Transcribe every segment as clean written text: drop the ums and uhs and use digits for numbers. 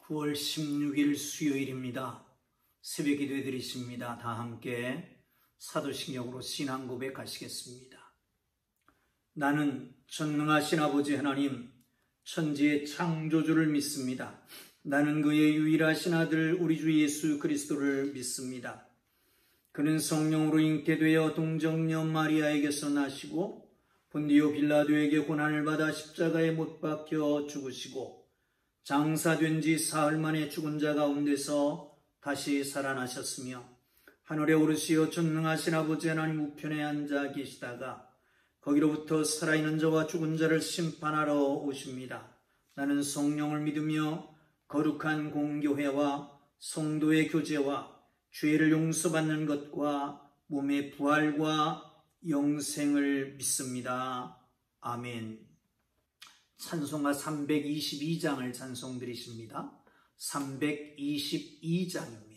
9월 16일 수요일입니다. 새벽 기도 드리십니다. 다 함께 사도신경으로 신앙 고백하시겠습니다. 나는 전능하신 아버지 하나님, 천지의 창조주를 믿습니다. 나는 그의 유일하신 아들 우리 주 예수 그리스도를 믿습니다. 그는 성령으로 잉태되어 동정녀 마리아에게서 나시고 본디오 빌라도에게 고난을 받아 십자가에 못 박혀 죽으시고 장사된 지 사흘 만에 죽은 자 가운데서 다시 살아나셨으며 하늘에 오르시어 전능하신 아버지 하나님 우편에 앉아 계시다가 거기로부터 살아있는 자와 죽은 자를 심판하러 오십니다. 나는 성령을 믿으며 거룩한 공교회와 성도의 교제와 죄를 용서받는 것과 몸의 부활과 영생을 믿습니다. 아멘. 찬송가 322장을 찬송 드리십니다. 322장입니다.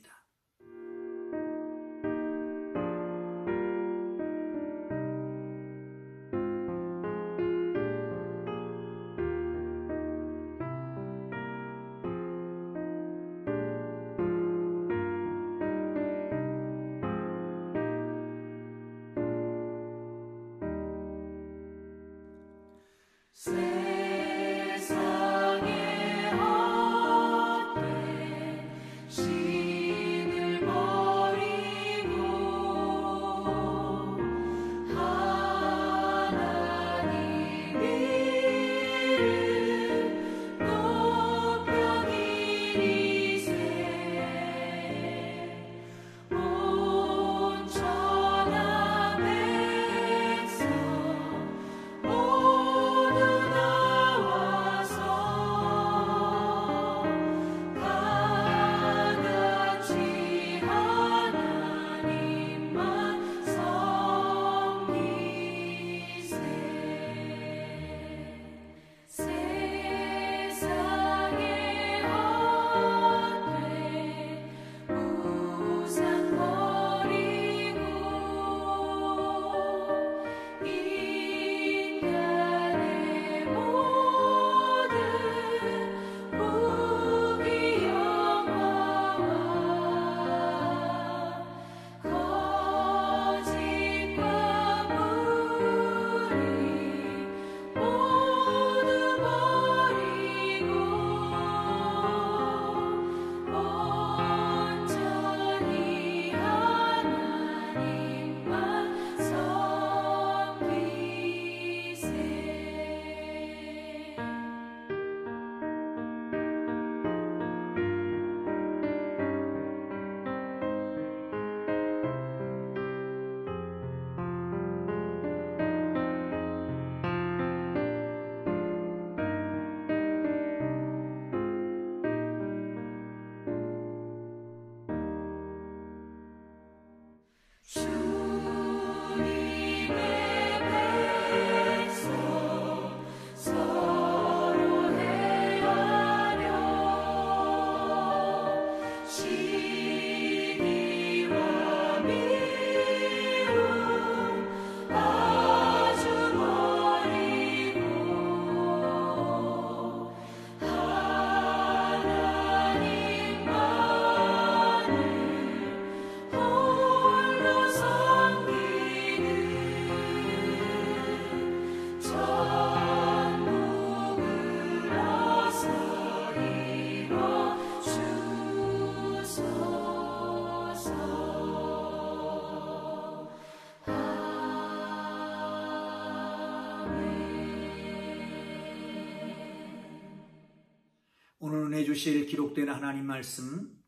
오늘 은혜 주실 기록된 하나님 말씀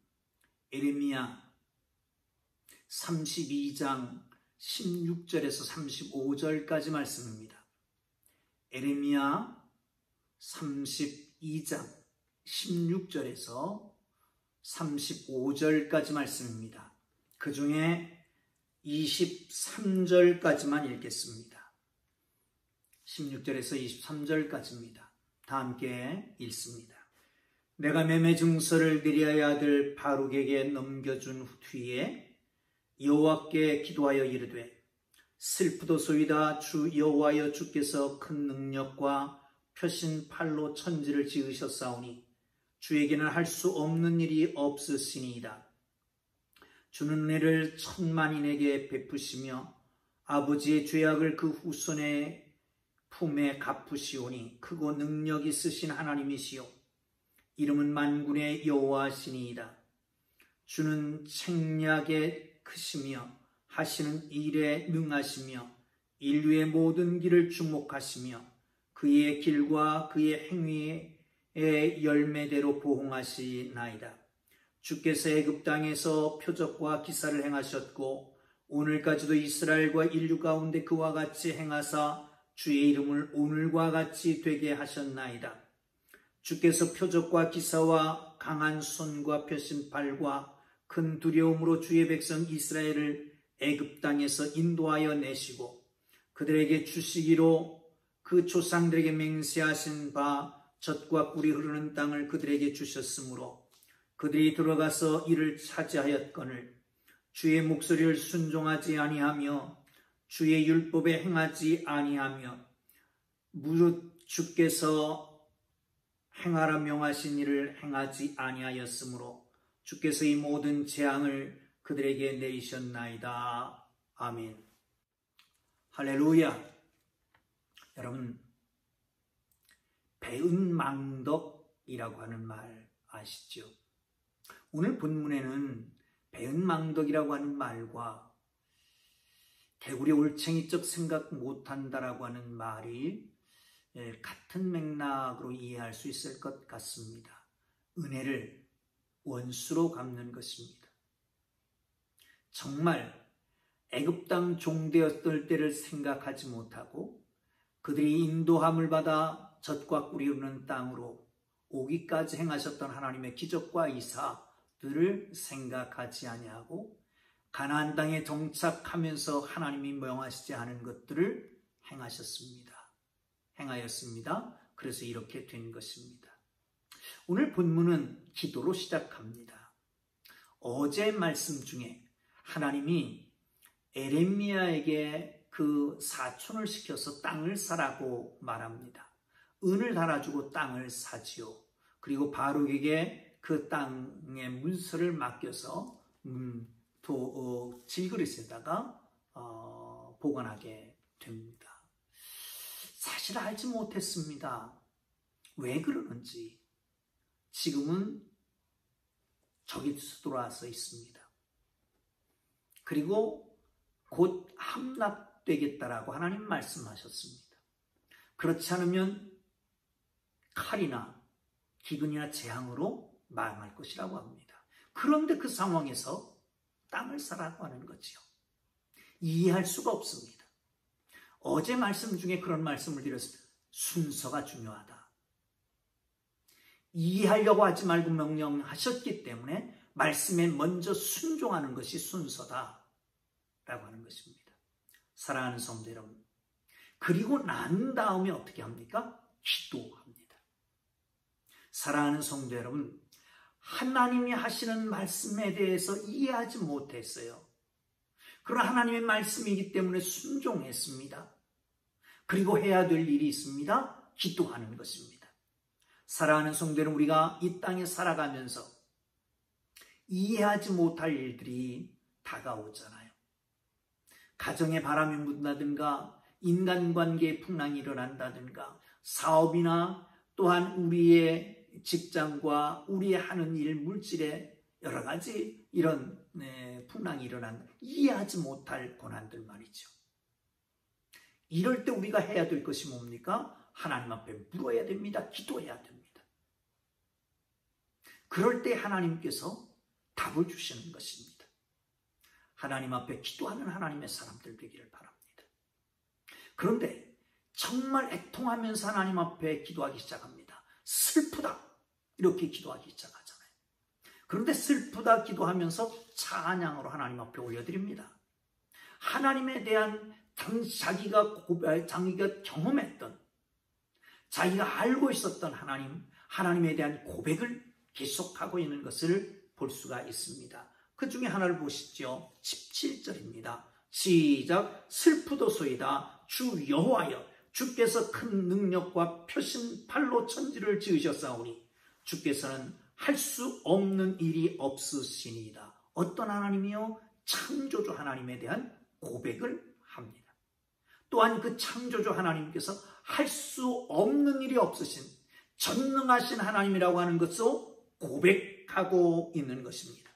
에레미야 32장 16절에서 35절까지 말씀입니다. 에레미야 32장 16절에서 35절까지 말씀입니다. 그 중에 23절까지만 읽겠습니다. 16절에서 23절까지입니다. 다 함께 읽습니다. 내가 매매 증서를 느리아의 아들 바룩에게 넘겨준 뒤에 여호와께 기도하여 이르되 슬프도소이다. 주 여호와여, 주께서 큰 능력과 펴신 팔로 천지를 지으셨사오니 주에게는 할 수 없는 일이 없으시니이다. 주는 은혜를 천만인에게 베푸시며 아버지의 죄악을 그 후손의 품에 갚으시오니 크고 능력 있으신 하나님이시요 이름은 만군의 여호와시니이다. 주는 책략에 크시며 하시는 일에 능하시며 인류의 모든 길을 주목하시며 그의 길과 그의 행위의 열매대로 보응하시나이다. 주께서 애굽 땅에서 표적과 기사를 행하셨고 오늘까지도 이스라엘과 인류 가운데 그와 같이 행하사 주의 이름을 오늘과 같이 되게 하셨나이다. 주께서 표적과 기사와 강한 손과 펴신 팔과 큰 두려움으로 주의 백성 이스라엘을 애굽 땅에서 인도하여 내시고 그들에게 주시기로 그 조상들에게 맹세하신 바 젖과 꿀이 흐르는 땅을 그들에게 주셨으므로 그들이 들어가서 이를 차지하였거늘 주의 목소리를 순종하지 아니하며 주의 율법에 행하지 아니하며 무릇 주께서 행하라 명하신 일을 행하지 아니하였으므로 주께서 이 모든 재앙을 그들에게 내리셨나이다. 아멘. 할렐루야. 여러분, 배은망덕이라고 하는 말 아시죠? 오늘 본문에는 배은망덕이라고 하는 말과 개구리 올챙이적 생각 못한다라고 하는 말이 같은 맥락으로 이해할 수 있을 것 같습니다. 은혜를 원수로 갚는 것입니다. 정말 애굽 땅 종되었을 때를 생각하지 못하고 그들이 인도함을 받아 젖과 꿀이 흐르는 땅으로 오기까지 행하셨던 하나님의 기적과 이사들을 생각하지 아니하고 가나안 땅에 정착하면서 하나님이 명하시지 않은 것들을 행하였습니다. 그래서 이렇게 된 것입니다. 오늘 본문은 기도로 시작합니다. 어제 말씀 중에 하나님이 에레미야에게 그 사촌을 시켜서 땅을 사라고 말합니다. 은을 달아주고 땅을 사지요. 그리고 바룩에게 그 땅의 문서를 맡겨서 질그릇에다가 보관하게 됩니다. 사실 알지 못했습니다. 왜 그러는지. 지금은 저기 돌아와서 있습니다. 그리고 곧 함락되겠다라고 하나님 말씀하셨습니다. 그렇지 않으면 칼이나 기근이나 재앙으로 망할 것이라고 합니다. 그런데 그 상황에서 땅을 사라고 하는 거지요. 이해할 수가 없습니다. 어제 말씀 중에 그런 말씀을 드렸습니다. 순서가 중요하다. 이해하려고 하지 말고 명령하셨기 때문에 말씀에 먼저 순종하는 것이 순서다 라고 하는 것입니다. 사랑하는 성도 여러분, 그리고 난 다음에 어떻게 합니까? 기도합니다. 사랑하는 성도 여러분, 하나님이 하시는 말씀에 대해서 이해하지 못했어요. 그러나 하나님의 말씀이기 때문에 순종했습니다. 그리고 해야 될 일이 있습니다. 기도하는 것입니다. 사랑하는 성도 여러분, 우리가 이 땅에 살아가면서 이해하지 못할 일들이 다가오잖아요. 가정에 바람이 분다든가 인간관계에 풍랑이 일어난다든가 사업이나 또한 우리의 직장과 우리의 하는 일, 물질에 여러 가지 이런 풍랑이 일어난다. 이해하지 못할 고난들 말이죠. 이럴 때 우리가 해야 될 것이 뭡니까? 하나님 앞에 물어야 됩니다. 기도해야 됩니다. 그럴 때 하나님께서 답을 주시는 것입니다. 하나님 앞에 기도하는 하나님의 사람들 되기를 바랍니다. 그런데 정말 애통하면서 하나님 앞에 기도하기 시작합니다. 슬프다 이렇게 기도하기 시작하잖아요. 그런데 슬프다 기도하면서 찬양으로 하나님 앞에 올려드립니다. 하나님에 대한 자기가 경험했던, 자기가 알고 있었던 하나님에 대한 고백을 계속하고 있는 것을 볼 수가 있습니다. 그 중에 하나를 보시죠. 17절입니다. 시작. 슬프도소이다. 주 여호와여, 주께서 큰 능력과 펴신 팔로 천지를 지으셨사오니 주께서는 할 수 없는 일이 없으시니이다. 어떤 하나님이요? 창조주 하나님에 대한 고백을 합니다. 또한 그 창조주 하나님께서 할 수 없는 일이 없으신 전능하신 하나님이라고 하는 것을 고백하고 있는 것입니다.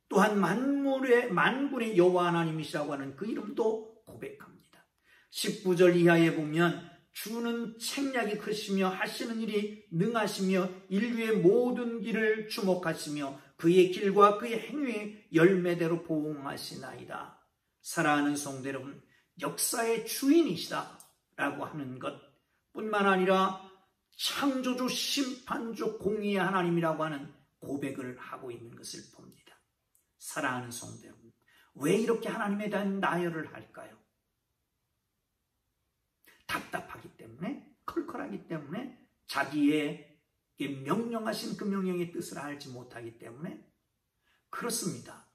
또한 만군의 여호와 하나님이시라고 하는 그 이름도 고백합니다. 19절 이하에 보면 주는 책략이 크시며 하시는 일이 능하시며 인류의 모든 길을 주목하시며 그의 길과 그의 행위의 열매대로 보응하시나이다. 사랑하는 성도 여러분, 역사의 주인이시다 라고 하는 것 뿐만 아니라 창조주, 심판주, 공의의 하나님이라고 하는 고백을 하고 있는 것을 봅니다. 사랑하는 성도 여러분, 왜 이렇게 하나님에 대한 나열을 할까요? 답답하기 때문에, 컬컬하기 때문에, 자기의 명령하신 그 명령의 뜻을 알지 못하기 때문에 그렇습니다.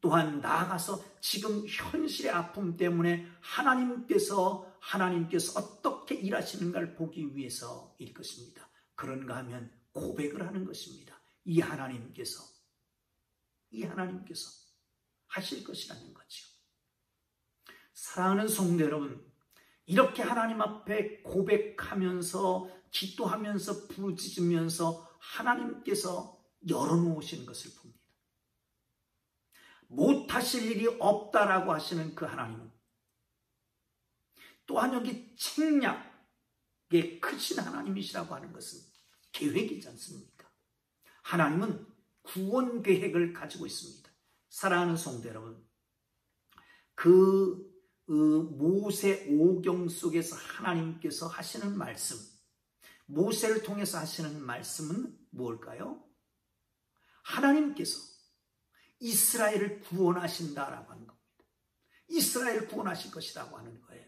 또한 나아가서 지금 현실의 아픔 때문에 하나님께서 어떻게 일하시는가를 보기 위해서일 것입니다. 그런가 하면 고백을 하는 것입니다. 이 하나님께서 하실 것이라는 거죠. 사랑하는 성도 여러분, 이렇게 하나님 앞에 고백하면서 기도하면서 부르짖으면서 하나님께서 열어놓으시는 것을 봅니다. 못하실 일이 없다라고 하시는 그 하나님은 또한 여기 책략의 크신 하나님이시라고 하는 것은 계획이지 않습니까? 하나님은 구원 계획을 가지고 있습니다. 사랑하는 성도 여러분, 그 모세 오경 속에서 하나님께서 하시는 말씀, 모세를 통해서 하시는 말씀은 무엇일까요? 하나님께서 이스라엘을 구원하신다라고 하는 겁니다. 이스라엘을 구원하실 것이라고 하는 거예요.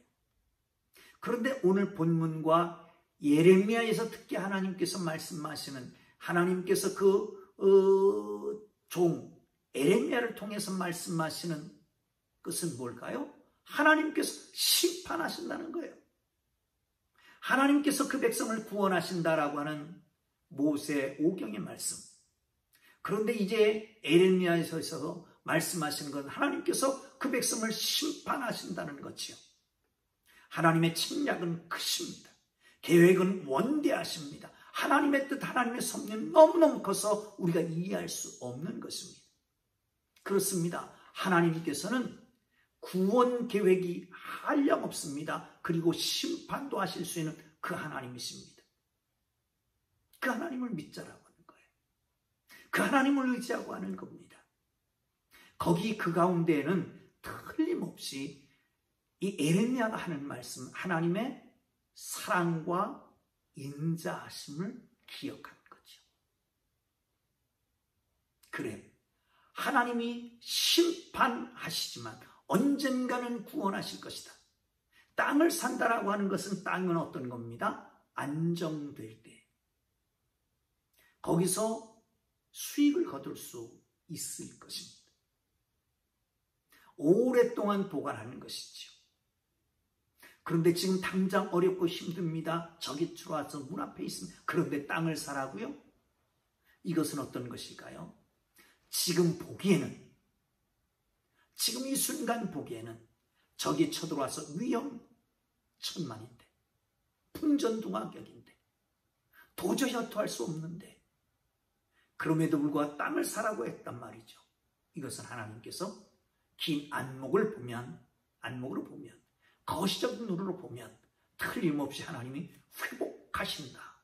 그런데 오늘 본문과 예레미야에서 특히 하나님께서 말씀하시는, 하나님께서 종 예레미야를 통해서 말씀하시는 것은 뭘까요? 하나님께서 심판하신다는 거예요. 하나님께서 그 백성을 구원하신다라고 하는 모세 오경의 말씀. 그런데 이제 예레미야에서 말씀하시는 건 하나님께서 그 백성을 심판하신다는 거지요. 하나님의 책략은 크십니다. 계획은 원대하십니다. 하나님의 뜻, 하나님의 섭리는 너무너무 커서 우리가 이해할 수 없는 것입니다. 그렇습니다. 하나님께서는 구원 계획이 한량없습니다. 그리고 심판도 하실 수 있는 그 하나님이십니다. 그 하나님을 믿자라고 하는 거예요. 그 하나님을 의지하고 하는 겁니다. 거기 그 가운데에는 틀림없이 이 예레미야가 하는 말씀, 하나님의 사랑과 인자하심을 기억하는 거죠. 그래, 하나님이 심판하시지만 언젠가는 구원하실 것이다. 땅을 산다라고 하는 것은, 땅은 어떤 겁니다? 안정될 때 거기서 수익을 거둘 수 있을 것입니다. 오랫동안 보관하는 것이죠. 그런데 지금 당장 어렵고 힘듭니다. 적이 들어와서 문 앞에 있습니다. 그런데 땅을 사라고요? 이것은 어떤 것일까요? 지금 보기에는, 지금 이 순간 보기에는 적이 쳐들어와서 위험천만인데, 풍전등화격인데, 도저히 어토할 수 없는데, 그럼에도 불구하고 땅을 사라고 했단 말이죠. 이것은 하나님께서 긴 안목으로 보면, 거시적 눈으로 보면 틀림없이 하나님이 회복하신다,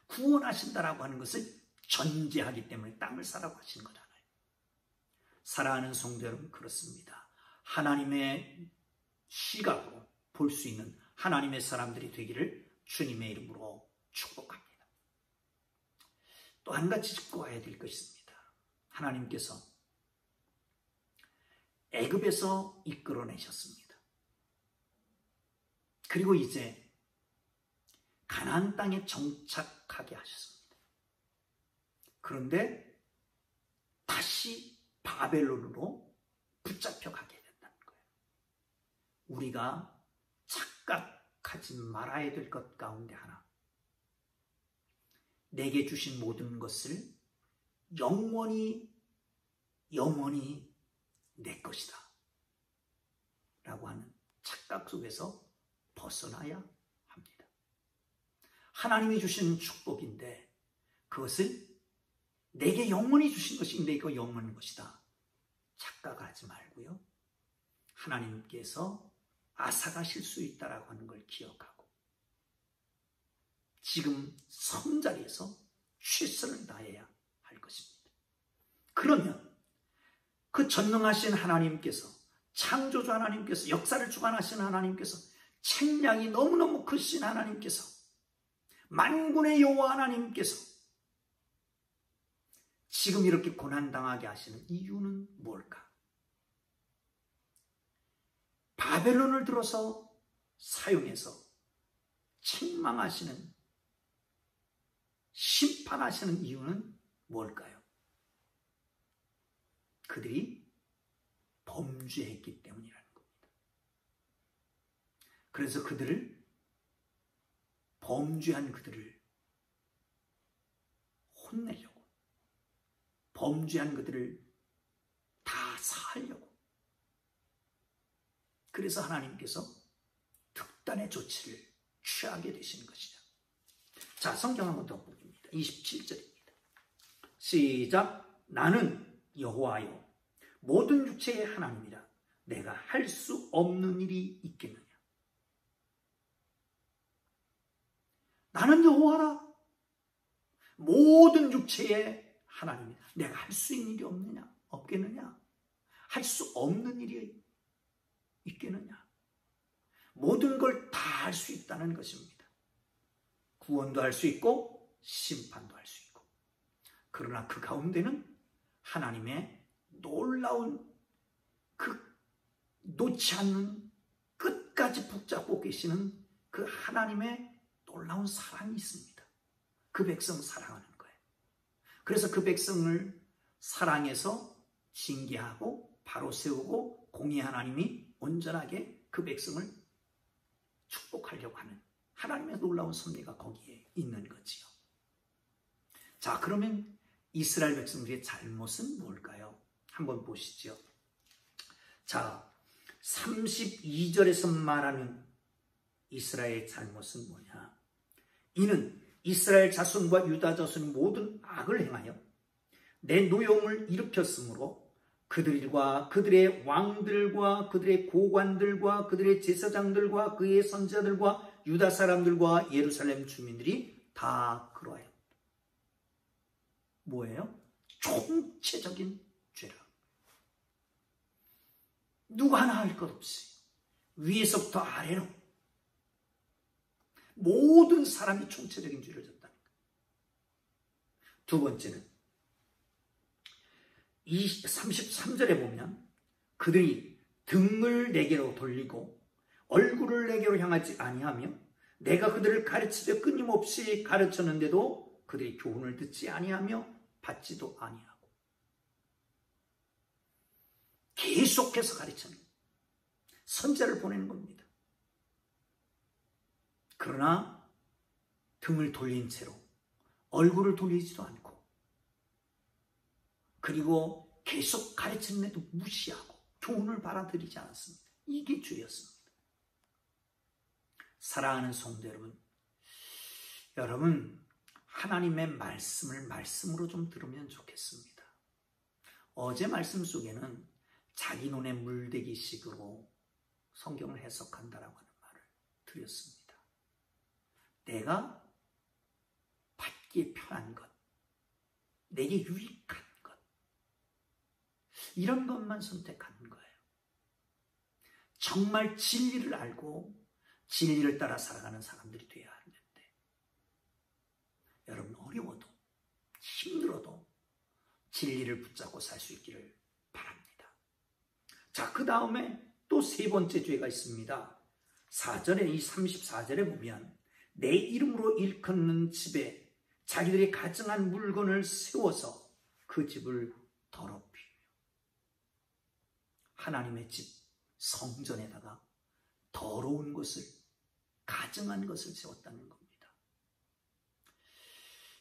구원하신다라고 하는 것을 전제하기 때문에 땅을 사라고 하신 거잖아요. 사랑하는 성도 여러분, 그렇습니다. 하나님의 시각으로 볼 수 있는 하나님의 사람들이 되기를 주님의 이름으로 축복합니다. 또 한 가지 짚고 가야 될 것입니다. 하나님께서 애굽에서 이끌어내셨습니다. 그리고 이제 가나안 땅에 정착하게 하셨습니다. 그런데 다시 바벨론으로 붙잡혀 가게 된다는 거예요. 우리가 착각하지 말아야 될 것 가운데 하나, 내게 주신 모든 것을 영원히 내 것이다 라고 하는 착각 속에서 벗어나야 합니다. 하나님이 주신 축복인데 그것을 내게 영원히 주신 것인데 이거 영원한 것이다 착각하지 말고요. 하나님께서 앗아가실 수 있다라고 하는 걸 기억하고 지금 선자리에서 최선을 다해야 할 것입니다. 그러면 그 전능하신 하나님께서, 창조주 하나님께서, 역사를 주관하신 하나님께서, 책량이 너무너무 크신 하나님께서, 만군의 여호와 하나님께서 지금 이렇게 고난당하게 하시는 이유는 뭘까? 바벨론을 들어서 사용해서 책망하시는, 심판하시는 이유는 뭘까요? 그들이 범죄했기 때문이라는 겁니다. 그래서 범죄한 그들을 혼내려고, 범죄한 그들을 다 사하려고, 그래서 하나님께서 특단의 조치를 취하게 되시는 것이죠. 자, 성경 한번 더 보겠습니다. 27절입니다. 시작. 나는 여호와요 모든 육체의 하나님이라. 내가 할 수 없는 일이 있겠느냐. 나는 여호와라. 모든 육체의 하나님이다. 내가 할 수 있는 일이 없느냐? 없겠느냐? 할 수 없는 일이 있겠느냐? 모든 걸 다 할 수 있다는 것입니다. 구원도 할 수 있고 심판도 할 수 있고. 그러나 그 가운데는 하나님의 놀라운 놓지 않는 끝까지 붙잡고 계시는 그 하나님의 놀라운 사랑이 있습니다. 그 백성을 사랑하는 거예요. 그래서 그 백성을 사랑해서 징계하고 바로 세우고 공의 하나님이 온전하게 그 백성을 축복하려고 하는 하나님의 놀라운 섭리가 거기에 있는 거지요. 자, 그러면 이스라엘 백성들의 잘못은 뭘까요? 한번 보시죠. 자, 32절에서 말하는 이스라엘의 잘못은 뭐냐? 이는 이스라엘 자손과 유다 자손이 모든 악을 행하여 내 노여움을 일으켰으므로 그들과 그들의 왕들과 그들의 고관들과 그들의 제사장들과 그의 선지자들과 유다 사람들과 예루살렘 주민들이 다 그러하였다. 뭐예요? 총체적인 죄라. 누구 하나 할 것 없이 위에서부터 아래로 모든 사람이 총체적인 죄를 졌다는 거예요. 두 번째는 33절에 보면 그들이 등을 내게로 돌리고 얼굴을 내게로 향하지 아니하며 내가 그들을 가르치되 끊임없이 가르쳤는데도 그들이 교훈을 듣지 아니하며 받지도 아니하고 계속해서 가르치는 선지자를 보내는 겁니다. 그러나 등을 돌린 채로 얼굴을 돌리지도 않고 그리고 계속 가르치는데도 무시하고 교훈을 받아들이지 않았습니다. 이게 죄였습니다. 사랑하는 성도 여러분 하나님의 말씀을 말씀으로 좀 들으면 좋겠습니다. 어제 말씀 속에는 자기 눈에 물대기 식으로 성경을 해석한다라고 하는 말을 드렸습니다. 내가 받기에 편한 것, 내게 유익한 것, 이런 것만 선택하는 거예요. 정말 진리를 알고 진리를 따라 살아가는 사람들이 되어야 하는데 여러분 어려워도 힘들어도 진리를 붙잡고 살 수 있기를 바랍니다. 자, 그 다음에 또 세 번째 죄가 있습니다. 4절에 이 34절에 보면 내 이름으로 일컫는 집에 자기들이 가증한 물건을 세워서 그 집을 더럽히며 하나님의 집 성전에다가 더러운 것을 가증한 것을 세웠다는 겁니다.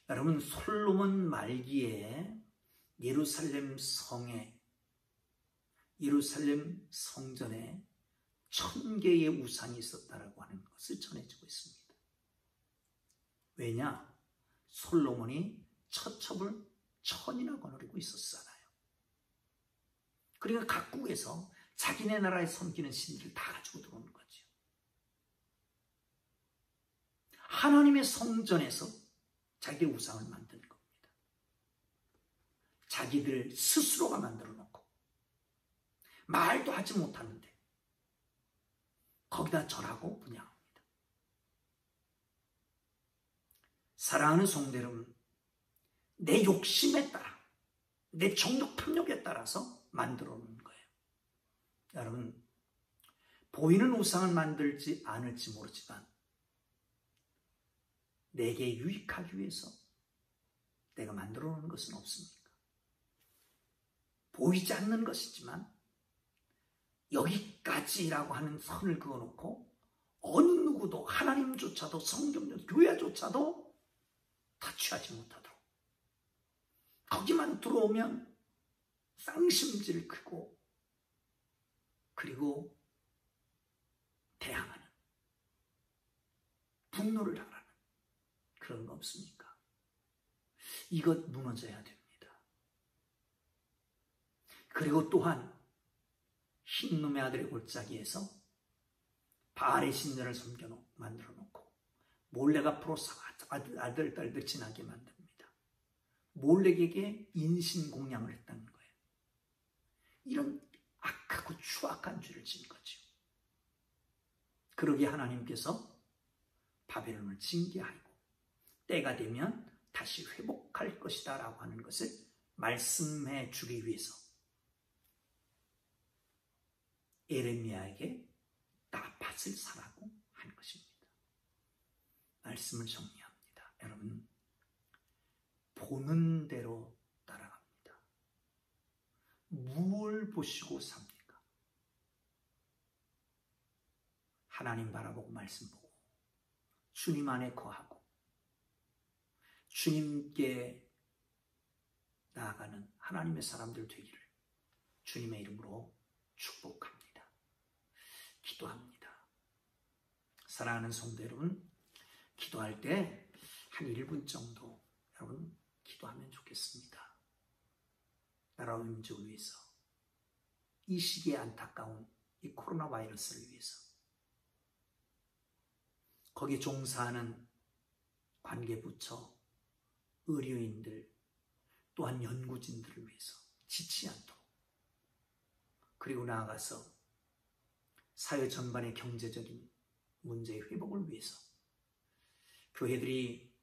여러분, 솔로몬 말기에 예루살렘 성전에 1000개의 우상이 있었다라고 하는 것을 전해지고 있습니다. 왜냐? 솔로몬이 처첩을 1000이나 거느리고 있었잖아요. 그러니까 각국에서 자기네 나라에 섬기는 신들을 다 가지고 들어오는 거죠. 하나님의 성전에서 자기의 우상을 만드는 겁니다. 자기들 스스로가 만들어 놓고 말도 하지 못하는데 거기다 절하고 분양합니다. 사랑하는 성도 여러분, 내 욕심에 따라, 내 정욕 탐욕에 따라서 만들어 놓는 거예요. 여러분, 보이는 우상을 만들지 않을지 모르지만 내게 유익하기 위해서 내가 만들어 놓는 것은 없습니까? 보이지 않는 것이지만 여기까지라고 하는 선을 그어놓고 어느 누구도, 하나님조차도, 성경도, 교회조차도 터치하지 못하도록, 거기만 들어오면 쌍심지를 크고 그리고 대항하는, 분노를 하라는 그런 거 없습니까? 이것 무너져야 됩니다. 그리고 또한 흰놈의 아들의 골짜기에서 바알의 신전을 만들어 놓고 몰렉 앞으로 아들, 딸들 지나게 만듭니다. 몰렉에게 인신공양을 했다는 거예요. 이런 악하고 추악한 죄를 진 거죠. 그러기에 하나님께서 바벨론을 징계하고 때가 되면 다시 회복할 것이다 라고 하는 것을 말씀해 주기 위해서 에레미야에게 나팔을 사라고 한 것입니다. 말씀을 정리합니다. 여러분, 보는 대로 따라갑니다. 무엇을 보시고 삽니까? 하나님 바라보고 말씀 보고 주님 안에 거하고 주님께 나아가는 하나님의 사람들 되기를 주님의 이름으로 축복합니다. 기도합니다. 사랑하는 성도 여러분, 기도할 때 한 1분 정도 여러분 기도하면 좋겠습니다. 나라 민족을 위해서, 이 시기에 안타까운 이 코로나 바이러스를 위해서, 거기에 종사하는 관계부처, 의료인들, 또한 연구진들을 위해서 지치지 않도록, 그리고 나아가서 사회 전반의 경제적인 문제의 회복을 위해서 교회들이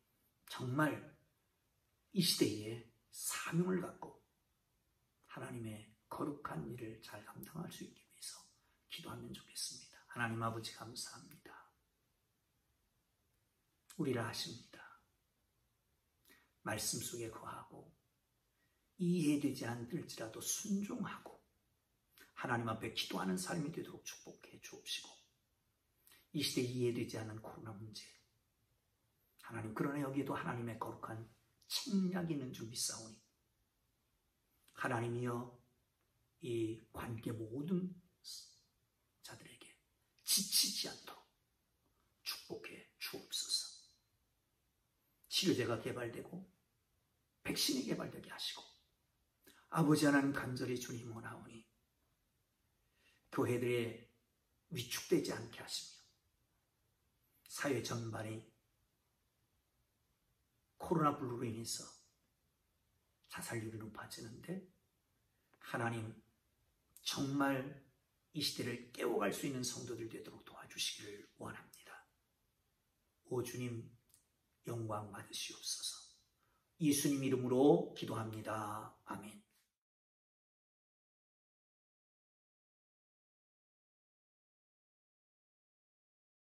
정말 이 시대에 사명을 갖고 하나님의 거룩한 일을 잘 감당할 수 있기 위해서 기도하면 좋겠습니다. 하나님 아버지 감사합니다. 우리라 하십니다. 말씀 속에 거하고 이해되지 않을지라도 순종하고 하나님 앞에 기도하는 삶이 되도록 축복해 주옵시고, 이 시대 이해되지 않는 코로나 문제, 하나님, 그러나 여기에도 하나님의 거룩한 책략이 있는 줄 믿사오니 하나님이여 이 관계 모든 자들에게 지치지 않도록 축복해 주옵소서. 치료제가 개발되고 백신이 개발되게 하시고, 아버지 하나님 간절히 주님 원하오니 교회들에 위축되지 않게 하시며 사회 전반이 코로나 블루로 인해서 자살률이 높아지는데 하나님 정말 이 시대를 깨워갈 수 있는 성도들 되도록 도와주시기를 원합니다. 오 주님, 영광 받으시옵소서. 예수님 이름으로 기도합니다. 아멘.